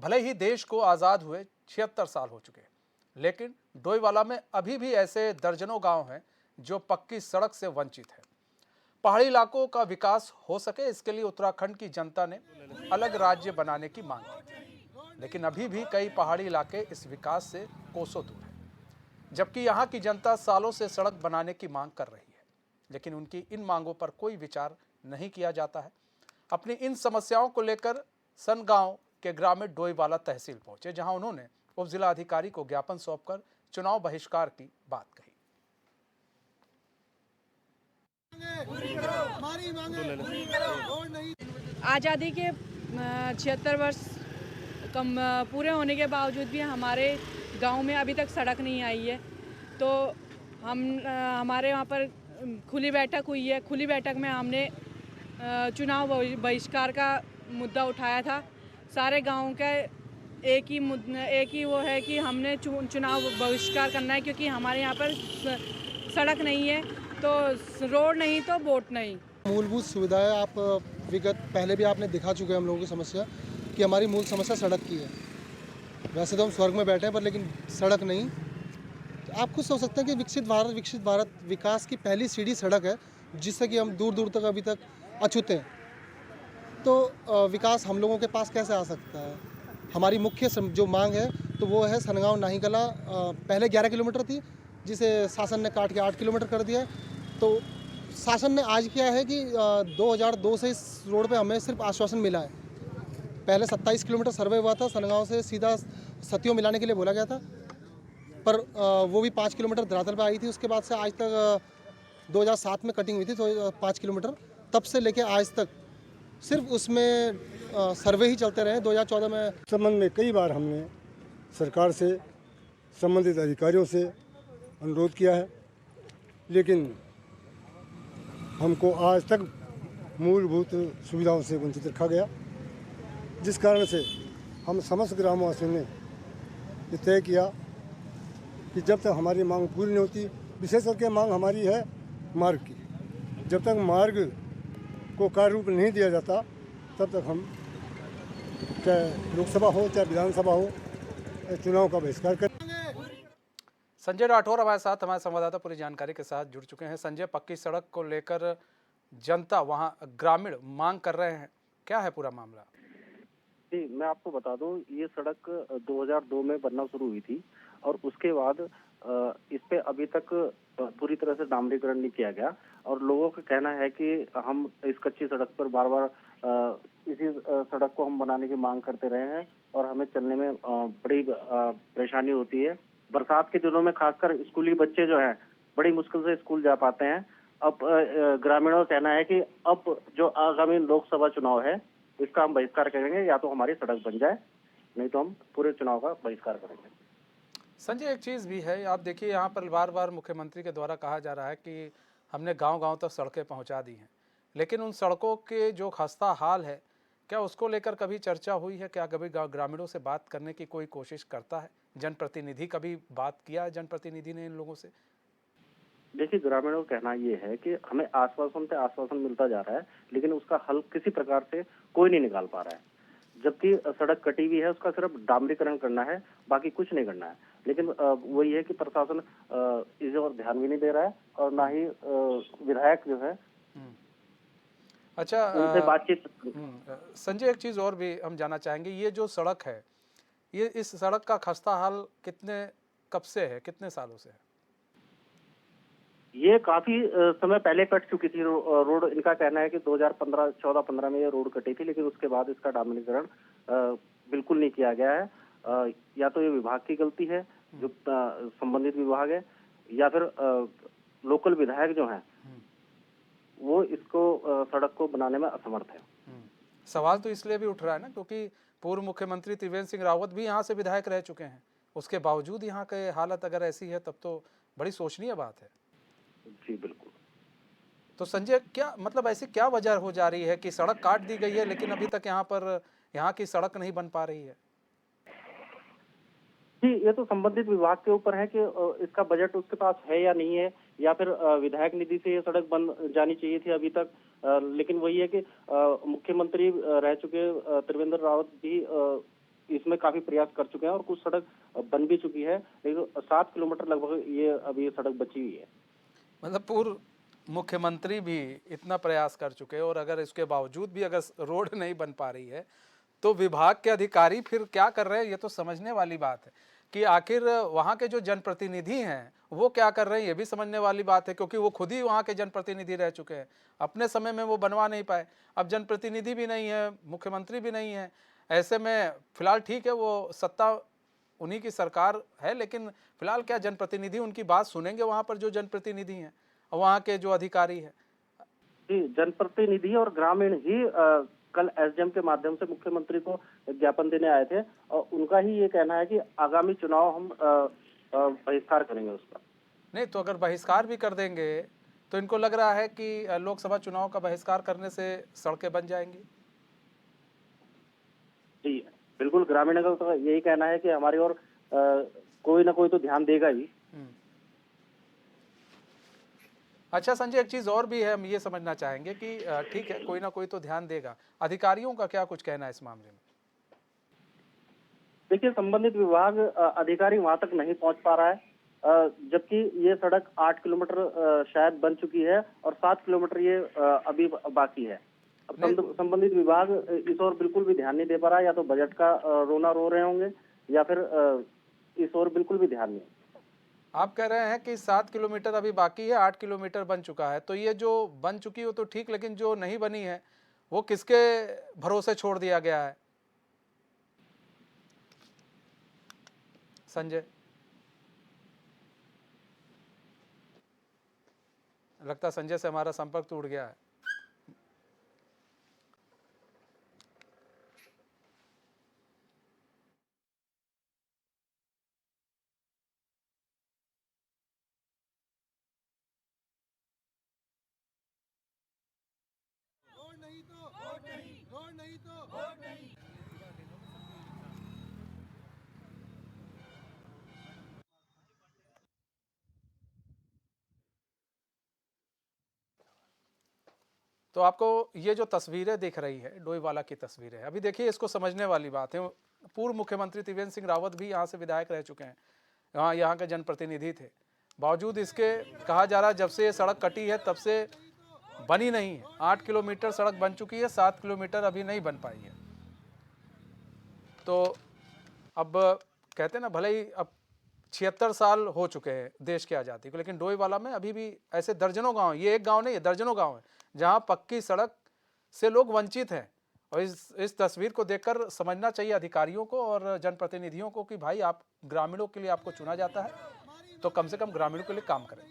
भले ही देश को आज़ाद हुए 76 साल हो चुके, लेकिन डोईवाला में अभी भी ऐसे दर्जनों गांव हैं जो पक्की सड़क से वंचित हैं। पहाड़ी इलाकों का विकास हो सके, इसके लिए उत्तराखंड की जनता ने अलग राज्य बनाने की मांग की थी, लेकिन अभी भी कई पहाड़ी इलाके इस विकास से कोसों दूर हैं। जबकि यहाँ की जनता सालों से सड़क बनाने की मांग कर रही है, लेकिन उनकी इन मांगों पर कोई विचार नहीं किया जाता है। अपनी इन समस्याओं को लेकर सनगांव के ग्रामीण डोईवाला तहसील पहुंचे, जहां उन्होंने उप जिला अधिकारी को ज्ञापन सौंपकर चुनाव बहिष्कार की बात कही। आज़ादी के 76 वर्ष कम पूरे होने के बावजूद भी हमारे गांव में अभी तक सड़क नहीं आई है। तो हमारे वहाँ पर खुली बैठक हुई है। खुली बैठक में हमने चुनाव बहिष्कार का मुद्दा उठाया था। सारे गांव का एक ही वो है कि हमने चुनाव बहिष्कार करना है, क्योंकि हमारे यहाँ पर सड़क नहीं है, तो रोड नहीं तो वोट नहीं। मूलभूत सुविधाएं आप विगत पहले भी आपने दिखा चुके हैं हम लोगों की समस्या कि हमारी मूल समस्या सड़क की है। वैसे तो हम स्वर्ग में बैठे हैं, पर लेकिन सड़क नहीं। तो आप खुद सोच सकते हैं कि विकसित भारत विकास की पहली सीढ़ी सड़क है, जिससे कि हम दूर दूर तक अभी तक अछूते हैं। तो विकास हम लोगों के पास कैसे आ सकता है? हमारी मुख्य जो मांग है तो वो है सनगांव नाहीकला पहले 11 किलोमीटर थी, जिसे शासन ने काट के 8 किलोमीटर कर दिया। तो शासन ने आज किया है कि 2002 से इस रोड पे हमें सिर्फ आश्वासन मिला है। पहले 27 किलोमीटर सर्वे हुआ था, सनगांव से सीधा सतियों मिलाने के लिए बोला गया था, पर वो भी 5 किलोमीटर धरातल पे आई थी। उसके बाद से आज तक 2007 में कटिंग हुई थी तो 5 किलोमीटर, तब से लेके आज तक सिर्फ उसमें सर्वे ही चलते रहे। 2014 में संबंध में कई बार हमने सरकार से, संबंधित अधिकारियों से अनुरोध किया है, लेकिन हमको आज तक मूलभूत सुविधाओं से वंचित रखा गया, जिस कारण से हम समस्त ग्रामवासियों ने ये तय किया कि जब तक हमारी मांग पूरी नहीं होती, विशेष करके मांग हमारी है मार्ग की, जब तक मार्ग को कार्य रूप नहीं दिया जाता तब तक हम चाहे लोकसभा हो चाहे विधानसभा हो चुनाव का बहिष्कार करें। संजय राठौर हमारे साथ, हमारे संवाददाता पूरी जानकारी के साथ जुड़ चुके हैं। संजय, पक्की सड़क को लेकर जनता वहां ग्रामीण मांग कर रहे हैं, क्या है पूरा मामला? जी, मैं आपको बता दूं, ये सड़क 2002 में बनना शुरू हुई थी और उसके बाद इस पे अभी तक पूरी तरह से डामरीकरण नहीं किया गया और लोगों का कहना है कि हम इस कच्ची सड़क पर बार बार इसी सड़क को हम बनाने की मांग करते रहे हैं और हमें चलने में बड़ी परेशानी होती है। बरसात के दिनों में खासकर स्कूली बच्चे जो हैं बड़ी मुश्किल से स्कूल जा पाते हैं। अब ग्रामीणों का कहना है कि अब जो आगामी लोकसभा चुनाव है इसका हम बहिष्कार करेंगे, या तो हमारी सड़क बन जाए, नहीं तो हम पूरे चुनाव का बहिष्कार करेंगे। संजय, एक चीज़ भी है, आप देखिए यहाँ पर बार बार मुख्यमंत्री के द्वारा कहा जा रहा है कि हमने गांव-गांव तक सड़कें पहुंचा दी हैं, लेकिन उन सड़कों के जो खस्ता हाल है, क्या उसको लेकर कभी चर्चा हुई है? क्या कभी ग्रामीणों से बात करने की कोई कोशिश करता है जनप्रतिनिधि? कभी बात किया है जनप्रतिनिधि ने इन लोगों से? देखिए, ग्रामीणों का कहना ये है कि हमें आश्वासन पे आश्वासन मिलता जा रहा है, लेकिन उसका हल किसी प्रकार से कोई नहीं निकाल पा रहा है। जबकि सड़क कटी हुई है, उसका सिर्फ डामरीकरण करना है, बाकी कुछ नहीं करना है। लेकिन वही है कि प्रशासन इस ओर ध्यान भी नहीं दे रहा है और ना ही विधायक जो है अच्छा, उनसे बातचीत। संजय, एक चीज़ और भी हम जानना चाहेंगे, ये जो सड़क है, ये इस सड़क का खस्ता हाल कब से है, कितने सालों से है? ये काफी समय पहले कट चुकी थी रोड। इनका कहना है कि 2015 14-15 में ये रोड कटी थी, लेकिन उसके बाद इसका डामरीकरण बिल्कुल नहीं किया गया है। या तो ये विभाग की गलती है, जो संबंधित विभाग है, या फिर लोकल विधायक जो हैं वो इसको सड़क को बनाने में असमर्थ है। सवाल तो इसलिए भी उठ रहा है ना, क्योंकि पूर्व मुख्यमंत्री त्रिवेंद्र सिंह रावत भी यहाँ से विधायक रह चुके हैं। उसके बावजूद यहाँ की हालत अगर ऐसी है, तब तो बड़ी सोचनीय बात है। जी बिल्कुल। तो संजय, क्या मतलब ऐसी क्या वजह हो जा रही है कि सड़क काट दी गई है, लेकिन अभी तक यहाँ की सड़क नहीं बन पा रही है? जी, ये तो संबंधित विभाग के ऊपर है कि इसका बजट उसके पास है या नहीं है, या फिर विधायक निधि से ये सड़क बन जानी चाहिए थी अभी तक। लेकिन वही है कि मुख्यमंत्री रह चुके त्रिवेंद्र रावत भी इसमें काफी प्रयास कर चुके हैं और कुछ सड़क बन भी चुकी है, लेकिन 7 किलोमीटर लगभग ये अभी सड़क बची हुई है। मतलब पूर्व मुख्यमंत्री भी इतना प्रयास कर चुके हैं और अगर इसके बावजूद भी अगर रोड नहीं बन पा रही है तो विभाग के अधिकारी फिर क्या कर रहे हैं, ये तो समझने वाली बात है कि आखिर वहाँ के जो जनप्रतिनिधि हैं वो क्या कर रहे हैं, ये भी समझने वाली बात है, क्योंकि वो खुद ही वहाँ के जनप्रतिनिधि रह चुके हैं। अपने समय में वो बनवा नहीं पाए, अब जनप्रतिनिधि भी नहीं है, मुख्यमंत्री भी नहीं है। ऐसे में फिलहाल ठीक है, वो सत्ता उन्हीं की सरकार है, लेकिन फिलहाल क्या जनप्रतिनिधि उनकी बात सुनेंगे वहाँ पर जो जनप्रतिनिधि हैं और वहाँ के जो अधिकारी हैं? जी, जनप्रतिनिधि और ग्रामीण ही कल एसडीएम के माध्यम से मुख्यमंत्री को ज्ञापन देने आए थे और उनका ही ये कहना है कि आगामी चुनाव हम बहिष्कार करेंगे उसका। नहीं तो अगर बहिष्कार भी कर देंगे तो इनको लग रहा है कि लोकसभा चुनाव का बहिष्कार करने से सड़कें बन जाएंगी। जी बिल्कुल, ग्रामीण का तो यही कहना है कि हमारी ओर कोई ना कोई तो ध्यान देगा ही। अच्छा संजय, एक चीज़ और भी है, हम ये समझना चाहेंगे कि ठीक है कोई ना कोई तो ध्यान देगा, अधिकारियों का क्या कुछ कहना है इस मामले में? देखिए, संबंधित विभाग अधिकारी वहां तक नहीं पहुंच पा रहा है, जबकि ये सड़क 8 किलोमीटर शायद बन चुकी है और 7 किलोमीटर ये अभी बाकी है। अब संबंधित विभाग इस ओर बिल्कुल भी ध्यान नहीं दे पा रहा है, या तो बजट का रोना रो रहे होंगे या फिर इस ओर बिल्कुल भी ध्यान नहीं। आप कह रहे हैं कि 7 किलोमीटर अभी बाकी है, 8 किलोमीटर बन चुका है, तो ये जो बन चुकी हो तो ठीक, लेकिन जो नहीं बनी है वो किसके भरोसे छोड़ दिया गया है संजय? लगता संजय से हमारा संपर्क टूट गया है। तो आपको ये जो तस्वीरें दिख रही है डोईवाला की तस्वीरें, अभी देखिए इसको समझने वाली बात है। पूर्व मुख्यमंत्री त्रिवेंद्र सिंह रावत भी यहाँ से विधायक रह चुके हैं, यहाँ के जनप्रतिनिधि थे, बावजूद इसके कहा जा रहा है जब से ये सड़क कटी है तब से बनी नहीं है। 8 किलोमीटर सड़क बन चुकी है, 7 किलोमीटर अभी नहीं बन पाई है। तो अब कहते हैं ना, भले ही अब 76 साल हो चुके हैं देश की आज़ादी को, लेकिन डोईवाला में अभी भी ऐसे दर्जनों गांव, ये एक गांव नहीं है, दर्जनों गांव है जहां पक्की सड़क से लोग वंचित हैं। और इस तस्वीर को देखकर समझना चाहिए अधिकारियों को और जनप्रतिनिधियों को कि भाई आप ग्रामीणों के लिए आपको चुना जाता है तो कम से कम ग्रामीणों के लिए काम करें।